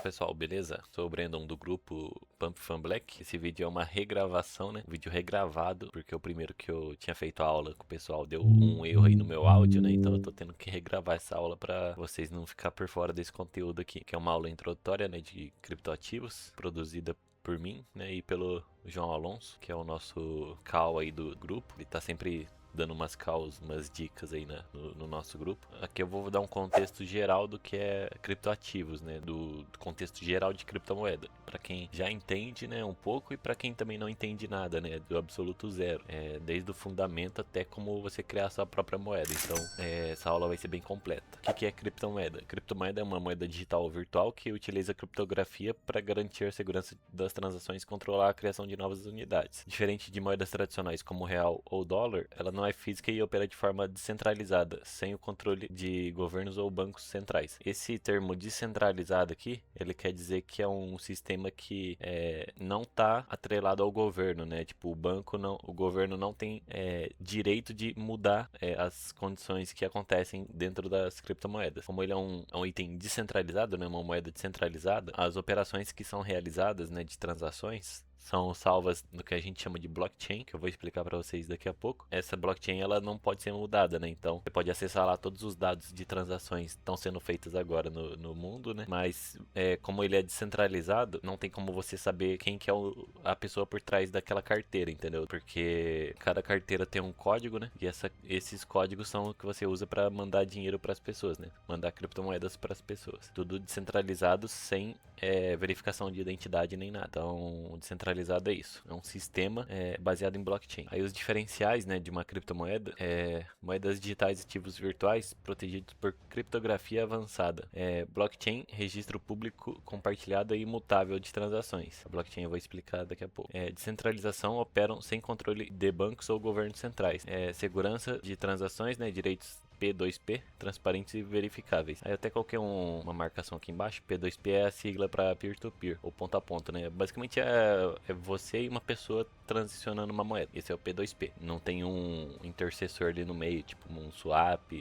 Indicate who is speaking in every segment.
Speaker 1: pessoal, beleza? Sou o Brandon do grupo Pump Fan Black. Esse vídeo é uma regravação, né? Um vídeo regravado, porque o primeiro que eu tinha feito a aula com o pessoal deu um erro aí no meu áudio, né? Então eu tô tendo que regravar essa aula pra vocês não ficar por fora desse conteúdo aqui, que é uma aula introdutória, né, de criptoativos, produzida por mim, né, e pelo João Alonso, que é o nosso call aí do grupo. Ele tá sempre dando umas calls, umas dicas aí no nosso grupo. Aqui eu vou dar um contexto geral do que é criptoativos, né? Do contexto geral de criptomoeda. Para quem já entende, né, um pouco, e para quem também não entende nada, né, do absoluto zero. Desde o fundamento até como você criar a sua própria moeda. Então, essa aula vai ser bem completa. O que é criptomoeda? Criptomoeda é uma moeda digital ou virtual que utiliza criptografia para garantir a segurança das transações e controlar a criação de novas unidades. Diferente de moedas tradicionais como o real ou dólar, ela não é física e opera de forma descentralizada, sem o controle de governos ou bancos centrais. Esse termo descentralizado aqui, ele quer dizer que é um sistema que não está atrelado ao governo, né? Tipo, o governo não tem direito de mudar as condições que acontecem dentro das criptomoedas. Como ele é um item descentralizado, né? Uma moeda descentralizada, as operações que são realizadas, né, de transações são salvas no que a gente chama de blockchain, que eu vou explicar para vocês daqui a pouco. Essa blockchain ela não pode ser mudada, né? Então você pode acessar lá todos os dados de transações que estão sendo feitas agora no mundo, né? Mas como ele é descentralizado, não tem como você saber quem que é a pessoa por trás daquela carteira, entendeu? Porque cada carteira tem um código, né? E esses códigos são o que você usa para mandar dinheiro para as pessoas, né? Mandar criptomoedas para as pessoas. Tudo descentralizado sem verificação de identidade nem nada. Então, descentralizado é isso. É um sistema baseado em blockchain. Aí os diferenciais, né, de uma criptomoeda moedas digitais ativos virtuais protegidos por criptografia avançada. Blockchain, registro público compartilhado e imutável de transações. A blockchain eu vou explicar daqui a pouco. Descentralização operam sem controle de bancos ou governos centrais. Segurança de transações, né, direitos P2P, transparentes e verificáveis. Aí eu até coloquei uma marcação aqui embaixo. P2P é a sigla para peer-to-peer, ou ponto a ponto, né? Basicamente é você e uma pessoa transicionando uma moeda. Esse é o P2P. Não tem um intercessor ali no meio, tipo um swap,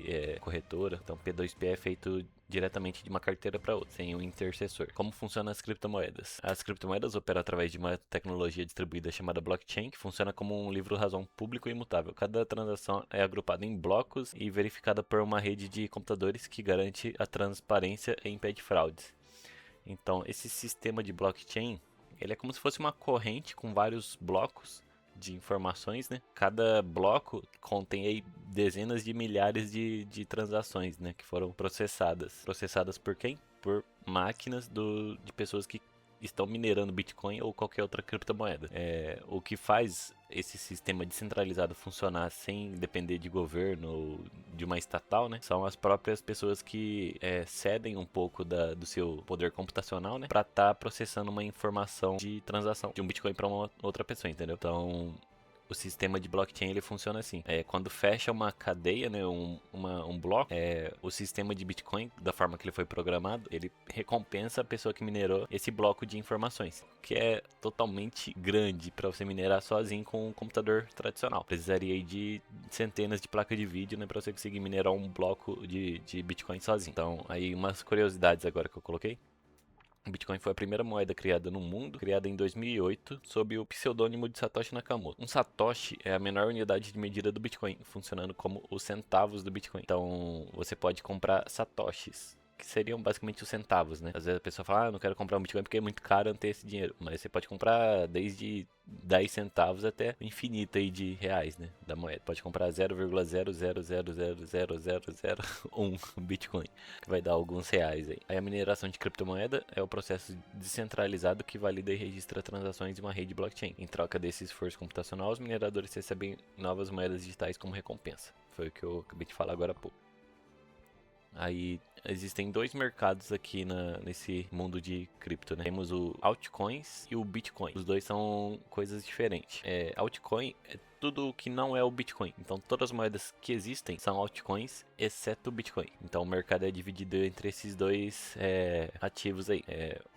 Speaker 1: corretora. Então P2P é feito diretamente de uma carteira para outra, sem um intercessor. Como funcionam as criptomoedas? As criptomoedas operam através de uma tecnologia distribuída chamada blockchain, que funciona como um livro-razão público e imutável. Cada transação é agrupada em blocos e verificada por uma rede de computadores que garante a transparência e impede fraudes. Então, esse sistema de blockchain, ele é como se fosse uma corrente com vários blocos de informações, né? Cada bloco contém aí dezenas de milhares de transações, né, que foram processadas. Processadas por quem? Por máquinas de pessoas que estão minerando Bitcoin ou qualquer outra criptomoeda. O que faz esse sistema descentralizado funcionar sem depender de governo ou de uma estatal, né? São as próprias pessoas que cedem um pouco do seu poder computacional, né? Para estar processando uma informação de transação de um Bitcoin para uma outra pessoa, entendeu? Então, o sistema de blockchain ele funciona assim. Quando fecha uma cadeia, né, um bloco, o sistema de Bitcoin, da forma que ele foi programado, ele recompensa a pessoa que minerou esse bloco de informações, que é totalmente grande para você minerar sozinho com um computador tradicional. Precisaria aí de centenas de placas de vídeo, né, para você conseguir minerar um bloco de Bitcoin sozinho. Então, aí umas curiosidades agora que eu coloquei. O Bitcoin foi a primeira moeda criada no mundo, criada em 2008, sob o pseudônimo de Satoshi Nakamoto. Um Satoshi é a menor unidade de medida do Bitcoin, funcionando como os centavos do Bitcoin. Então, você pode comprar satoshis, que seriam basicamente os centavos, né? Às vezes a pessoa fala, não quero comprar um Bitcoin porque é muito caro eu não ter esse dinheiro. Mas você pode comprar desde 10 centavos até o infinito aí de reais, né? Da moeda. Pode comprar 0,0000001 Bitcoin, que vai dar alguns reais aí. Aí a mineração de criptomoeda é o processo descentralizado que valida e registra transações em uma rede blockchain. Em troca desse esforço computacional, os mineradores recebem novas moedas digitais como recompensa. Foi o que eu acabei de falar agora há pouco. Aí existem dois mercados aqui nesse mundo de cripto, né? Temos o altcoins e o Bitcoin. Os dois são coisas diferentes. Altcoin é tudo que não é o Bitcoin. Então todas as moedas que existem são altcoins, exceto o Bitcoin. Então o mercado é dividido entre esses dois ativos aí.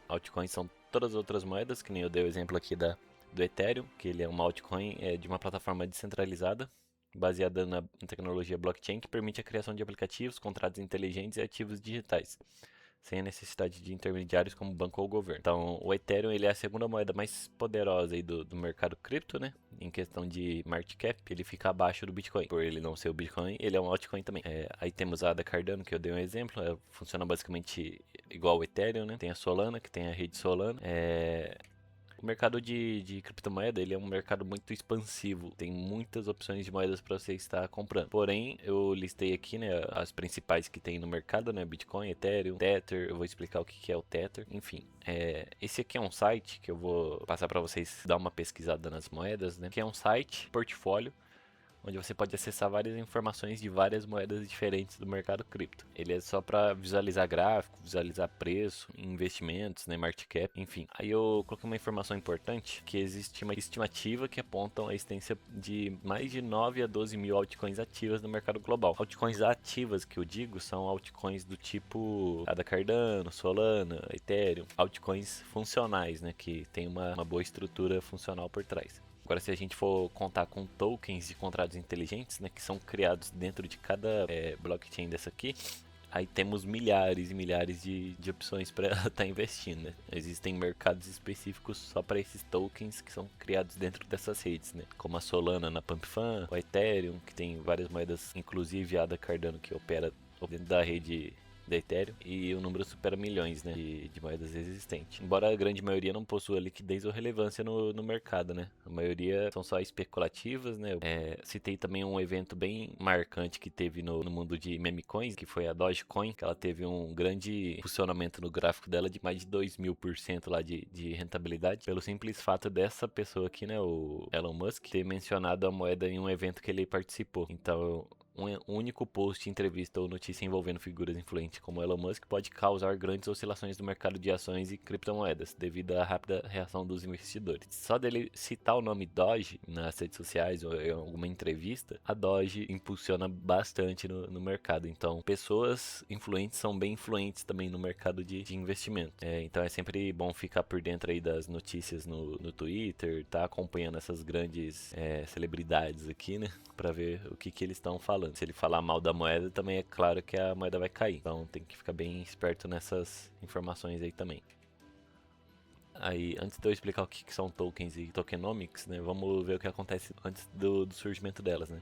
Speaker 1: Altcoins são todas as outras moedas, que nem eu dei o exemplo aqui do Ethereum, que ele é uma altcoin de uma plataforma descentralizada, baseada na tecnologia blockchain, que permite a criação de aplicativos, contratos inteligentes e ativos digitais. sem a necessidade de intermediários como banco ou governo. Então, o Ethereum ele é a segunda moeda mais poderosa aí do mercado cripto, né? Em questão de market cap, ele fica abaixo do Bitcoin. Por ele não ser o Bitcoin, ele é um altcoin também. Aí temos a ADA Cardano, que eu dei um exemplo. Funciona basicamente igual o Ethereum, né? Tem a Solana, que tem a rede Solana. O mercado de criptomoeda ele é um mercado muito expansivo, tem muitas opções de moedas para você estar comprando. Porém, eu listei aqui, né, as principais que tem no mercado, né, Bitcoin, Ethereum, Tether. Eu vou explicar o que é o Tether. Enfim, esse aqui é um site que eu vou passar para vocês dar uma pesquisada nas moedas, né? Que é um site portfólio onde você pode acessar várias informações de várias moedas diferentes do mercado cripto. Ele é só para visualizar gráfico, visualizar preço, investimentos, né, market cap, enfim. Aí eu coloquei uma informação importante, que existe uma estimativa que apontam a existência de mais de 9 a 12 mil altcoins ativas no mercado global. Altcoins ativas que eu digo são altcoins do tipo ADA Cardano, Solana, Ethereum, altcoins funcionais, né, que tem uma boa estrutura funcional por trás. Agora, se a gente for contar com tokens de contratos inteligentes, né, que são criados dentro de cada blockchain dessa aqui, aí temos milhares e milhares de opções para estar investindo, né? Existem mercados específicos só para esses tokens que são criados dentro dessas redes, né? Como a Solana na PumpFun, o Ethereum, que tem várias moedas, inclusive a ADA Cardano, que opera dentro da rede da Ethereum, e o número supera milhões, né, de moedas existentes. Embora a grande maioria não possua liquidez ou relevância no mercado, né? A maioria são só especulativas, né? Citei também um evento bem marcante que teve no mundo de meme coins, que foi a Dogecoin, que ela teve um grande funcionamento no gráfico dela de mais de 2000% lá de rentabilidade, pelo simples fato dessa pessoa aqui, né, o Elon Musk, ter mencionado a moeda em um evento que ele participou. Então, um único post, entrevista ou notícia envolvendo figuras influentes como Elon Musk pode causar grandes oscilações no mercado de ações e criptomoedas, devido à rápida reação dos investidores. Só dele citar o nome Doge nas redes sociais ou em alguma entrevista, a Doge impulsiona bastante no mercado. Então, pessoas influentes são bem influentes também no mercado de investimento. Então, é sempre bom ficar por dentro aí das notícias no Twitter, tá acompanhando essas grandes celebridades aqui, né, para ver o que eles estão falando. Se ele falar mal da moeda, também é claro que a moeda vai cair. Então tem que ficar bem esperto nessas informações aí também. Aí, antes de eu explicar o que são tokens e tokenomics, né, vamos ver o que acontece antes do surgimento delas, né.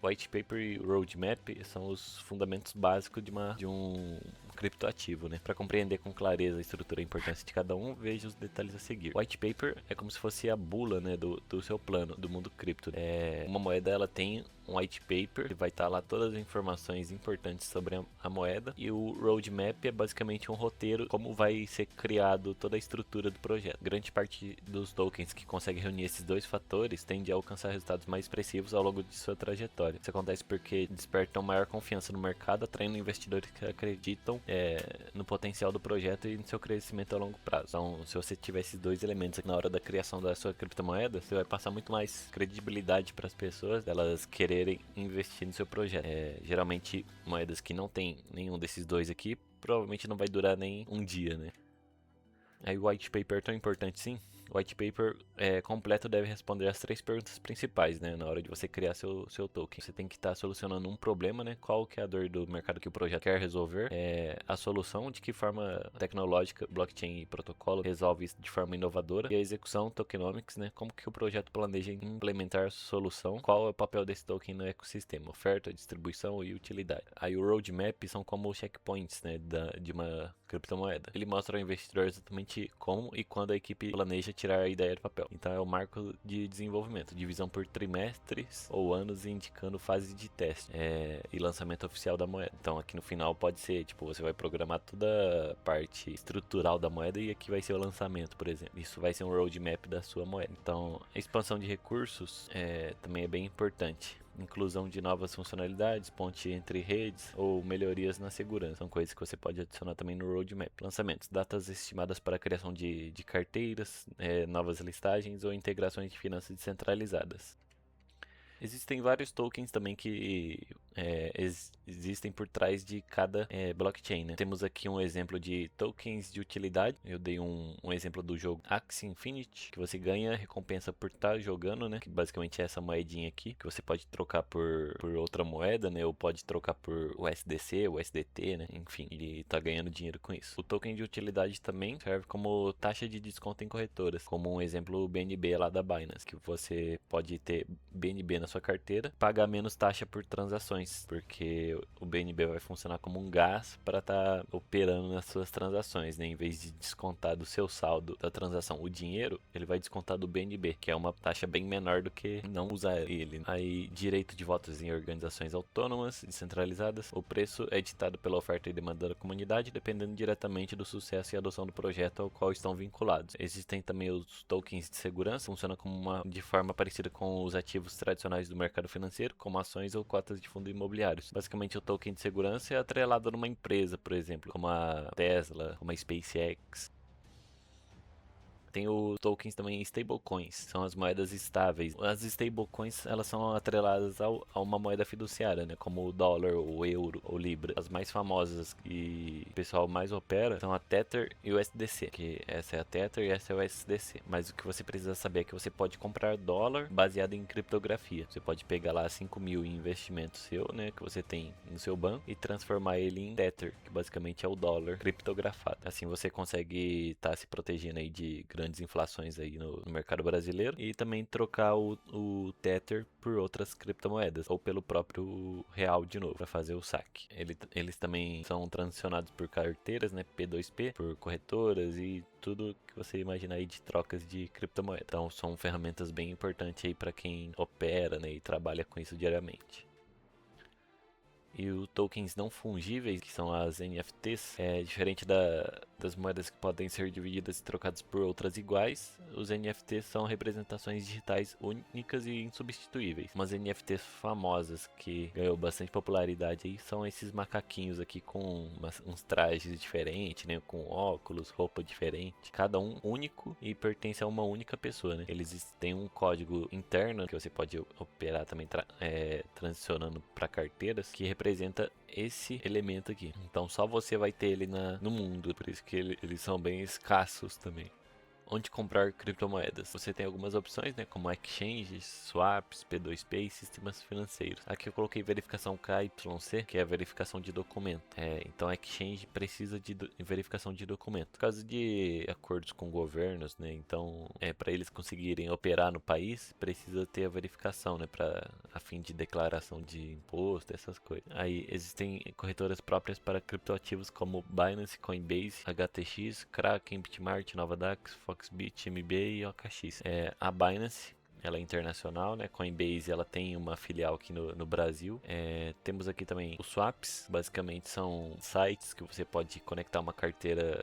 Speaker 1: White paper e roadmap são os fundamentos básicos de um criptoativo, né. Para compreender com clareza a estrutura e a importância de cada um, veja os detalhes a seguir. White paper é como se fosse a bula, né, do seu plano, do mundo cripto. Uma moeda, ela tem um white paper, que vai estar lá todas as informações importantes sobre a moeda, e o roadmap é basicamente um roteiro, como vai ser criado toda a estrutura do projeto. Grande parte dos tokens que conseguem reunir esses dois fatores tende a alcançar resultados mais expressivos ao longo de sua trajetória. Isso acontece porque despertam maior confiança no mercado, atraindo investidores que acreditam no potencial do projeto e no seu crescimento a longo prazo. Então, se você tiver esses dois elementos na hora da criação da sua criptomoeda, você vai passar muito mais credibilidade para as pessoas, elas quererem investir no seu projeto. Geralmente, moedas que não tem nenhum desses dois aqui, provavelmente não vai durar nem um dia, né? Aí o white paper é tão importante sim. O white paper completo deve responder as 3 perguntas principais, né, na hora de você criar seu token. Você tem que estar solucionando um problema, né, qual que é a dor do mercado que o projeto quer resolver, a solução, de que forma tecnológica, blockchain e protocolo resolve isso de forma inovadora, e a execução, tokenomics, né, como que o projeto planeja implementar a solução, qual é o papel desse token no ecossistema, oferta, distribuição e utilidade. Aí o roadmap são como checkpoints, né, de uma criptomoeda. Ele mostra ao investidor exatamente como e quando a equipe planeja tirar a ideia do papel. Então é o marco de desenvolvimento, divisão por trimestres ou anos, indicando fase de teste e lançamento oficial da moeda. Então aqui no final pode ser, tipo, você vai programar toda a parte estrutural da moeda e aqui vai ser o lançamento, por exemplo. Isso vai ser um roadmap da sua moeda. Então a expansão de recursos também é bem importante. Inclusão de novas funcionalidades, ponte entre redes ou melhorias na segurança. São coisas que você pode adicionar também no roadmap. Lançamentos, datas estimadas para a criação de carteiras, novas listagens ou integrações de finanças descentralizadas. Existem vários tokens também que existem por trás de cada blockchain, né? Temos aqui um exemplo de tokens de utilidade. Eu dei um exemplo do jogo Axie Infinity, que você ganha recompensa por estar jogando, né? Que basicamente é essa moedinha aqui, que você pode trocar por outra moeda, né? Ou pode trocar por USDC, USDT, né? Enfim, e tá ganhando dinheiro com isso. O token de utilidade também serve como taxa de desconto em corretoras, como um exemplo o BNB lá da Binance, que você pode ter BNB na sua carteira, pagar menos taxa por transações, porque o BNB vai funcionar como um gás para estar operando nas suas transações, né? Em vez de descontar do seu saldo da transação o dinheiro, ele vai descontar do BNB, que é uma taxa bem menor do que não usar ele. Aí, direito de votos em organizações autônomas, descentralizadas. O preço é ditado pela oferta e demanda da comunidade, dependendo diretamente do sucesso e adoção do projeto ao qual estão vinculados. Existem também os tokens de segurança, funciona de forma parecida com os ativos tradicionais do mercado financeiro, como ações ou cotas de fundos imobiliários. Basicamente, o token de segurança é atrelado numa empresa, por exemplo, como a Tesla, como a SpaceX. Tem os tokens também stablecoins, são as moedas estáveis. As stablecoins, elas são atreladas a uma moeda fiduciária, né, como o dólar, o euro ou libra. As mais famosas que o pessoal mais opera são a Tether e o USDC, que essa é a Tether e essa é o USDC. Mas o que você precisa saber é que você pode comprar dólar baseado em criptografia. Você pode pegar lá 5 mil em investimento seu, né, que você tem no seu banco, e transformar ele em Tether, que basicamente é o dólar criptografado. Assim você consegue estar se protegendo aí de grandes inflações aí no mercado brasileiro, e também trocar o Tether por outras criptomoedas ou pelo próprio real de novo para fazer o saque. Eles também são transacionados por carteiras, né, P2P, por corretoras e tudo que você imaginar aí de trocas de criptomoedas. Então são ferramentas bem importantes aí para quem opera, né, e trabalha com isso diariamente. E os tokens não fungíveis, que são as NFTs, diferente das moedas que podem ser divididas e trocadas por outras iguais, os NFTs são representações digitais únicas e insubstituíveis. Umas NFTs famosas que ganhou bastante popularidade aí são esses macaquinhos aqui com uns trajes diferentes, né, com óculos, roupa diferente, cada um único e pertence a uma única pessoa, né? Eles têm um código interno que você pode operar também transicionando para carteiras, que representa esse elemento aqui. Então só você vai ter ele no mundo, por isso que eles são bem escassos também. Onde comprar criptomoedas? Você tem algumas opções, né, como exchanges, swaps, P2P e sistemas financeiros. Aqui eu coloquei verificação KYC, que é a verificação de documento. Então exchange precisa de verificação de documento. Por causa de acordos com governos, né, então para eles conseguirem operar no país, precisa ter a verificação, né, a fim de declaração de imposto, essas coisas. Aí existem corretoras próprias para criptoativos como Binance, Coinbase, HTX, Kraken, Bitmart, Novadax, Foxbit, MB e OKX. A Binance, ela é internacional, né? Coinbase, ela tem uma filial aqui no Brasil. Temos aqui também os swaps, basicamente são sites que você pode conectar uma carteira,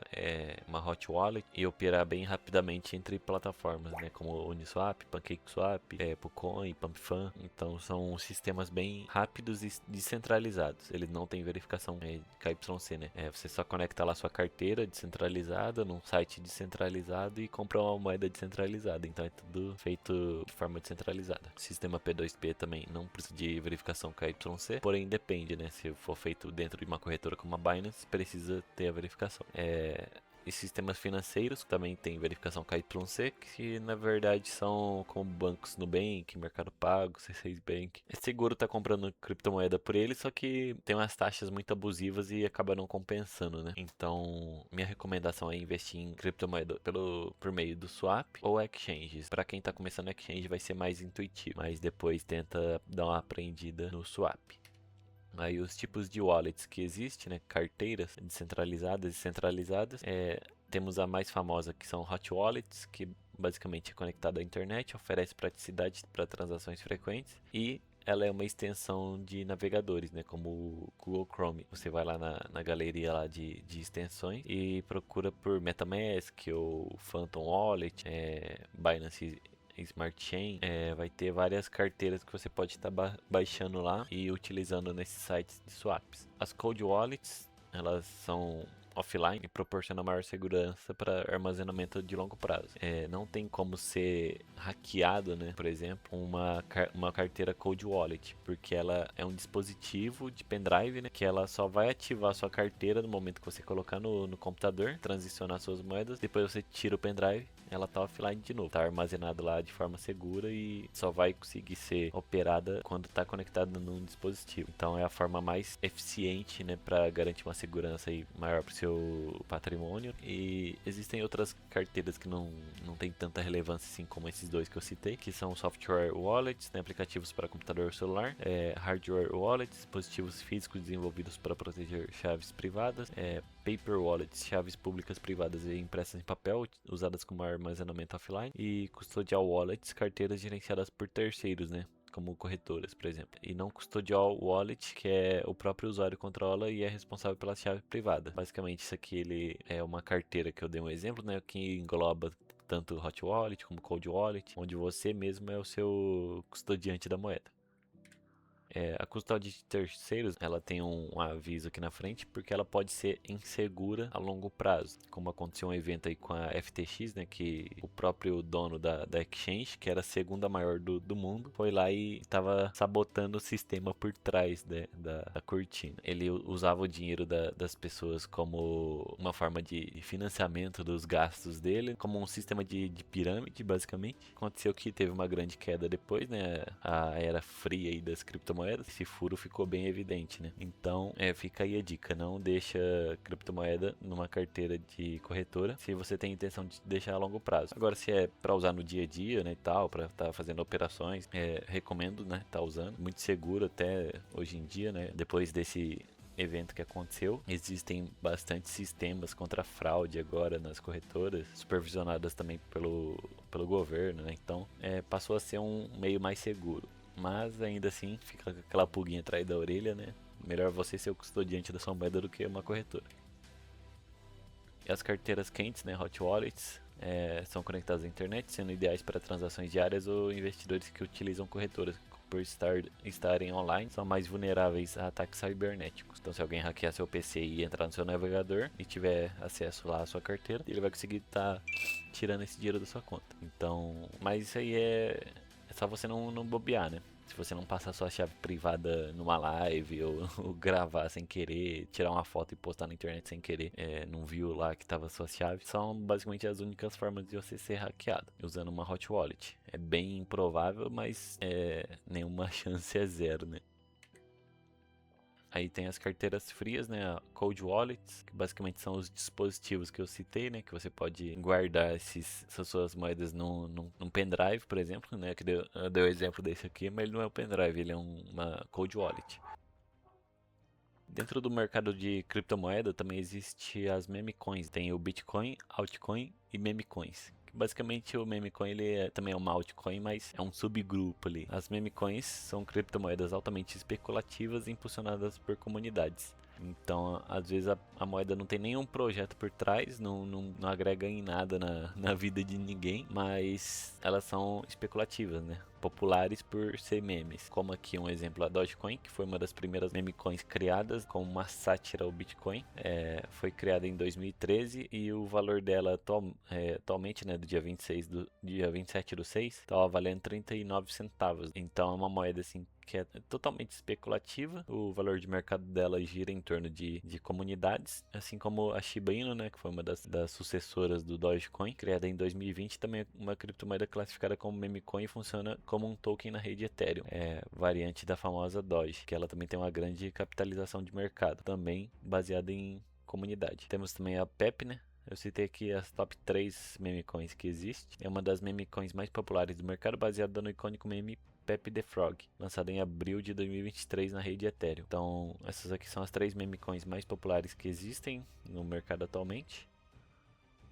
Speaker 1: uma hot wallet, e operar bem rapidamente entre plataformas, né? Como Uniswap, PancakeSwap, PuCoin, PumpFun. Então são sistemas bem rápidos e descentralizados. Eles não têm verificação de KYC, né? Você só conecta lá sua carteira descentralizada num site descentralizado e compra uma moeda descentralizada. Então é tudo feito de forma descentralizada. O sistema P2P também não precisa de verificação KYC, porém depende, né? Se for feito dentro de uma corretora como a Binance, precisa ter a verificação. E sistemas financeiros também tem verificação KYC, que na verdade são como bancos Nubank, Mercado Pago, C6 Bank. É seguro estar comprando criptomoeda por eles, só que tem umas taxas muito abusivas e acaba não compensando, né? Então, minha recomendação é investir em criptomoeda por meio do swap ou exchanges. Para quem está começando exchange vai ser mais intuitivo, mas depois tenta dar uma aprendida no swap. Aí os tipos de wallets que existem, né, carteiras descentralizadas e centralizadas, temos a mais famosa, que são hot wallets, que basicamente é conectada à internet, oferece praticidade para transações frequentes, e ela é uma extensão de navegadores, né, como o Google Chrome. Você vai lá na galeria lá de extensões e procura por MetaMask ou Phantom Wallet, Binance Smart Chain, vai ter várias carteiras que você pode estar baixando lá e utilizando nesses sites de swaps. As cold wallets, elas são offline e proporciona maior segurança para armazenamento de longo prazo. Não tem como ser hackeado, né? Por exemplo, uma carteira Cold Wallet, porque ela é um dispositivo de pendrive, né? Que ela só vai ativar a sua carteira no momento que você colocar no computador, transicionar suas moedas, depois você tira o pendrive, ela tá offline de novo, tá armazenado lá de forma segura e só vai conseguir ser operada quando tá conectada num dispositivo. Então é a forma mais eficiente, né, para garantir uma segurança aí maior para o seu patrimônio. E existem outras carteiras que não tem tanta relevância assim como esses dois que eu citei, que são software wallets, né, aplicativos para computador ou celular, hardware wallets, dispositivos físicos desenvolvidos para proteger chaves privadas, paper wallets, chaves públicas privadas e impressas em papel, usadas como armazenamento offline, e custodial wallets, carteiras gerenciadas por terceiros, né, como corretoras, por exemplo. E não custodial wallet, que é o próprio usuário controla e é responsável pela chave privada. Basicamente, isso aqui ele é uma carteira que eu dei um exemplo, né, que engloba tanto hot wallet como cold wallet, onde você mesmo é o seu custodiante da moeda. A custódia de terceiros, ela tem um aviso aqui na frente, porque ela pode ser insegura a longo prazo. Como aconteceu um evento aí com a FTX, né, que o próprio dono da exchange, que era a segunda maior do mundo, foi lá e estava sabotando o sistema por trás, né, da cortina. Ele usava o dinheiro das pessoas como uma forma de financiamento dos gastos dele, como um sistema de pirâmide, basicamente. Aconteceu que teve uma grande queda depois, né, a era fria aí das criptomoedas. Esse furo ficou bem evidente, né? Então, fica aí a dica, não deixa criptomoeda numa carteira de corretora se você tem intenção de deixar a longo prazo. Agora, se é para usar no dia a dia, né, e tal, para estar fazendo operações, recomendo, né, tá usando. Muito seguro até hoje em dia, né? Depois desse evento que aconteceu, existem bastante sistemas contra fraude agora nas corretoras, supervisionadas também pelo governo, né? Então, passou a ser um meio mais seguro. Mas ainda assim fica aquela pulguinha atrás da orelha, né? Melhor você ser o custodiante da sua moeda do que uma corretora. E as carteiras quentes, né, hot wallets, são conectadas à internet, sendo ideais para transações diárias ou investidores que utilizam corretoras por estarem online, são mais vulneráveis a ataques cibernéticos. Então, se alguém hackear seu PC e entrar no seu navegador e tiver acesso lá à sua carteira, ele vai conseguir estar tirando esse dinheiro da sua conta. Então, mas isso aí é só você não bobear, né? Se você não passar sua chave privada numa live ou gravar sem querer, tirar uma foto e postar na internet sem querer, não viu lá que tava sua chave, são basicamente as únicas formas de você ser hackeado, usando uma hot wallet. É bem improvável, mas nenhuma chance é zero, né? Aí tem as carteiras frias, né, a cold wallets, que basicamente são os dispositivos que eu citei, né, que você pode guardar essas suas moedas num pendrive, por exemplo, né, que eu dei o exemplo desse aqui, mas ele não é um pendrive, ele é uma cold wallet. Dentro do mercado de criptomoeda também existe as meme coins, tem o Bitcoin, altcoin e meme coins. Basicamente o meme coin ele também é uma altcoin, mas é um subgrupo ali. As meme coins são criptomoedas altamente especulativas impulsionadas por comunidades. Então, às vezes a moeda não tem nenhum projeto por trás, não agrega em nada na vida de ninguém, mas elas são especulativas, né? Populares por ser memes. Como aqui um exemplo, a Dogecoin, que foi uma das primeiras meme coins criadas como uma sátira ao Bitcoin. Foi criada em 2013 e o valor dela atualmente, né, do dia 27/6, estava valendo 39 centavos. Então é uma moeda assim que é totalmente especulativa. O valor de mercado dela gira em torno de comunidades, assim como a Shiba Inu, né, que foi uma das sucessoras do Dogecoin, criada em 2020, também é uma criptomoeda classificada como meme coin e funciona como um token na rede Ethereum, variante da famosa Doge, que ela também tem uma grande capitalização de mercado, também baseada em comunidade. Temos também a PEP, né? Eu citei aqui as top 3 meme coins que existem. É uma das meme coins mais populares do mercado, baseada no icônico meme Pepe the Frog, lançado em abril de 2023 na rede Ethereum. Então, essas aqui são as 3 meme coins mais populares que existem no mercado atualmente.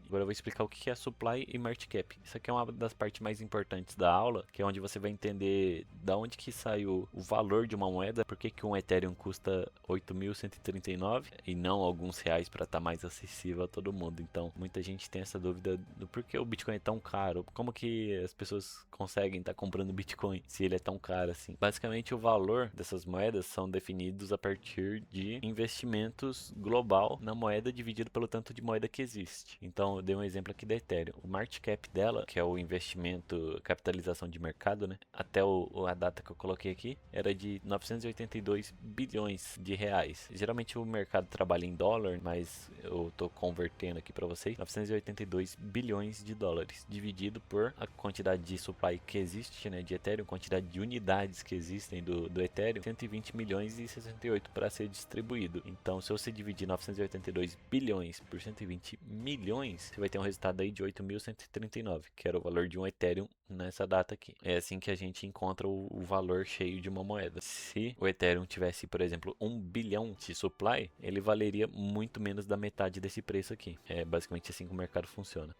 Speaker 1: Agora eu vou explicar o que é supply e market cap. Isso aqui é uma das partes mais importantes da aula, que é onde você vai entender da onde que sai o valor de uma moeda, por que que um Ethereum custa 8.139 e não alguns reais para estar mais acessível a todo mundo. Então, muita gente tem essa dúvida do porquê o Bitcoin é tão caro, como que as pessoas conseguem estar comprando Bitcoin se ele é tão caro assim. Basicamente, o valor dessas moedas são definidos a partir de investimentos global na moeda dividido pelo tanto de moeda que existe. Então, eu dei um exemplo aqui da Ethereum. O market cap dela, que é o investimento, capitalização de mercado, né? Até a data que eu coloquei aqui, era de 982 bilhões de reais. Geralmente o mercado trabalha em dólar, mas eu tô convertendo aqui para vocês. 982 bilhões de dólares, dividido por a quantidade de supply que existe, né, de Ethereum, quantidade de unidades que existem do Ethereum, 120 milhões e 68 para ser distribuído. Então, se você dividir 982 bilhões por 120 milhões, você vai ter um resultado aí de 8.139, que era o valor de um Ethereum nessa data aqui. É assim que a gente encontra o valor cheio de uma moeda. Se o Ethereum tivesse, por exemplo, 1 bilhão de supply, ele valeria muito menos da metade desse preço aqui. É basicamente assim que o mercado funciona.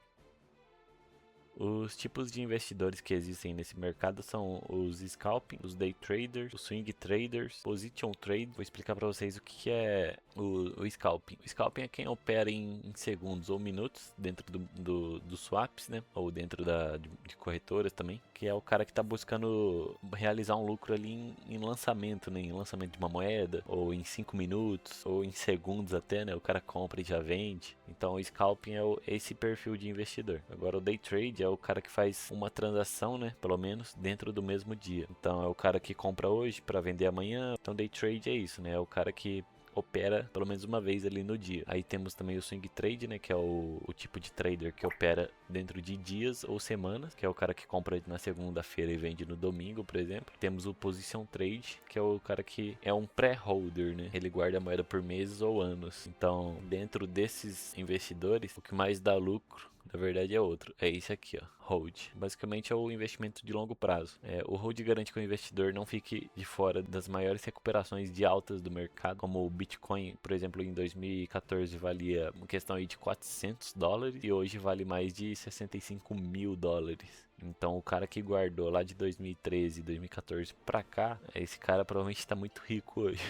Speaker 1: Os tipos de investidores que existem nesse mercado são os scalping, os day traders, os swing traders, position trade. Vou explicar para vocês o que é o scalping. O scalping é quem opera em segundos ou minutos dentro dos swaps, né? Ou dentro de corretoras também, que é o cara que está buscando realizar um lucro ali em lançamento, né? Em lançamento de uma moeda, ou em 5 minutos, ou em segundos até, né? O cara compra e já vende. Então o scalping é esse perfil de investidor. Agora o day trade é o cara que faz uma transação, né, pelo menos, dentro do mesmo dia. Então é o cara que compra hoje para vender amanhã. Então day trade é isso, né? É o cara que opera pelo menos uma vez ali no dia. Aí temos também o swing trade, né, que é o tipo de trader que opera dentro de dias ou semanas, que é o cara que compra na segunda-feira e vende no domingo, por exemplo. Temos o position trade, que é o cara que é um pré-holder, né? Ele guarda a moeda por meses ou anos. Então, dentro desses investidores, o que mais dá lucro, na verdade, é outro. É esse aqui, ó, hold. Basicamente é o investimento de longo prazo. O hold garante que o investidor não fique de fora das maiores recuperações de altas do mercado, como o Bitcoin, por exemplo, em 2014 valia uma questão aí de 400 dólares e hoje vale mais de 65 mil dólares. Então o cara que guardou lá de 2013, 2014 pra cá, esse cara provavelmente está muito rico hoje.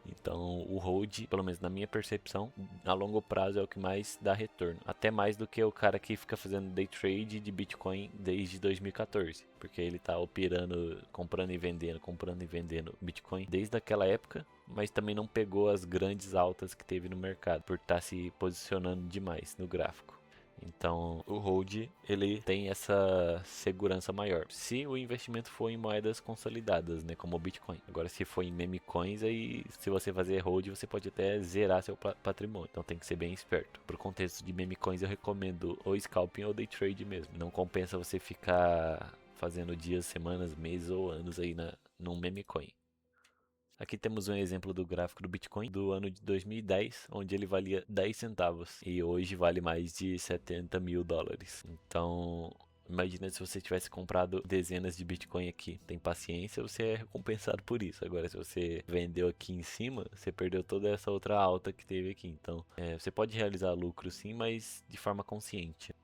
Speaker 1: Então o hold, pelo menos na minha percepção, a longo prazo é o que mais dá retorno. Até mais do que o cara que fica fazendo day trade de Bitcoin desde 2014. Porque ele tá operando, comprando e vendendo Bitcoin desde aquela época. Mas também não pegou as grandes altas que teve no mercado, por estar se posicionando demais no gráfico. Então, o hold, ele tem essa segurança maior. Se o investimento for em moedas consolidadas, né, como o Bitcoin. Agora, se for em meme coins, aí se você fazer hold, você pode até zerar seu patrimônio. Então, tem que ser bem esperto. Pro contexto de meme coins, eu recomendo ou scalping ou day trade mesmo. Não compensa você ficar fazendo dias, semanas, meses ou anos aí num meme coin. Aqui temos um exemplo do gráfico do Bitcoin do ano de 2010, onde ele valia 10 centavos e hoje vale mais de 70 mil dólares. Então, imagina se você tivesse comprado dezenas de Bitcoin aqui. Tem paciência, você é recompensado por isso. Agora, se você vendeu aqui em cima, você perdeu toda essa outra alta que teve aqui. Então, você pode realizar lucro sim, mas de forma consciente.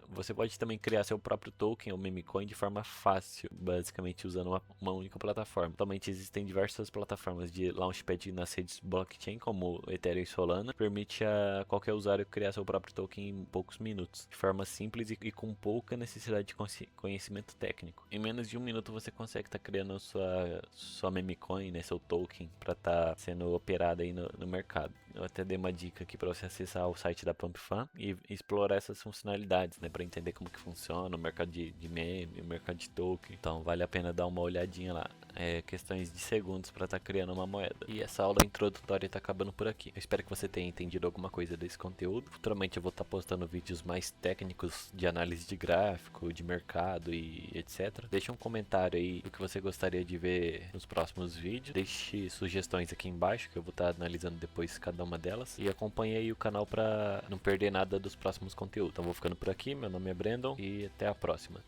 Speaker 1: Você pode também criar seu próprio token ou meme coin de forma fácil, basicamente usando uma única plataforma. Atualmente existem diversas plataformas de launchpad nas redes blockchain, como Ethereum e Solana, que permite a qualquer usuário criar seu próprio token em poucos minutos, de forma simples e com pouca necessidade de conhecimento técnico. Em menos de um minuto você consegue estar criando sua meme coin, né, seu token, para estar sendo operado aí no mercado. Eu até dei uma dica aqui para você acessar o site da PumpFan e explorar essas funcionalidades, né, para entender como que funciona o mercado de meme, o mercado de token. Então vale a pena dar uma olhadinha lá. Questões de segundos para estar criando uma moeda. E essa aula introdutória está acabando por aqui. Eu espero que você tenha entendido alguma coisa desse conteúdo. Futuramente eu vou estar postando vídeos mais técnicos de análise de gráfico, de mercado e etc. Deixe um comentário aí do que você gostaria de ver nos próximos vídeos. Deixe sugestões aqui embaixo que eu vou estar analisando depois cada uma delas. E acompanhe aí o canal para não perder nada dos próximos conteúdos. Então vou ficando por aqui. Meu nome é Brandon e até a próxima.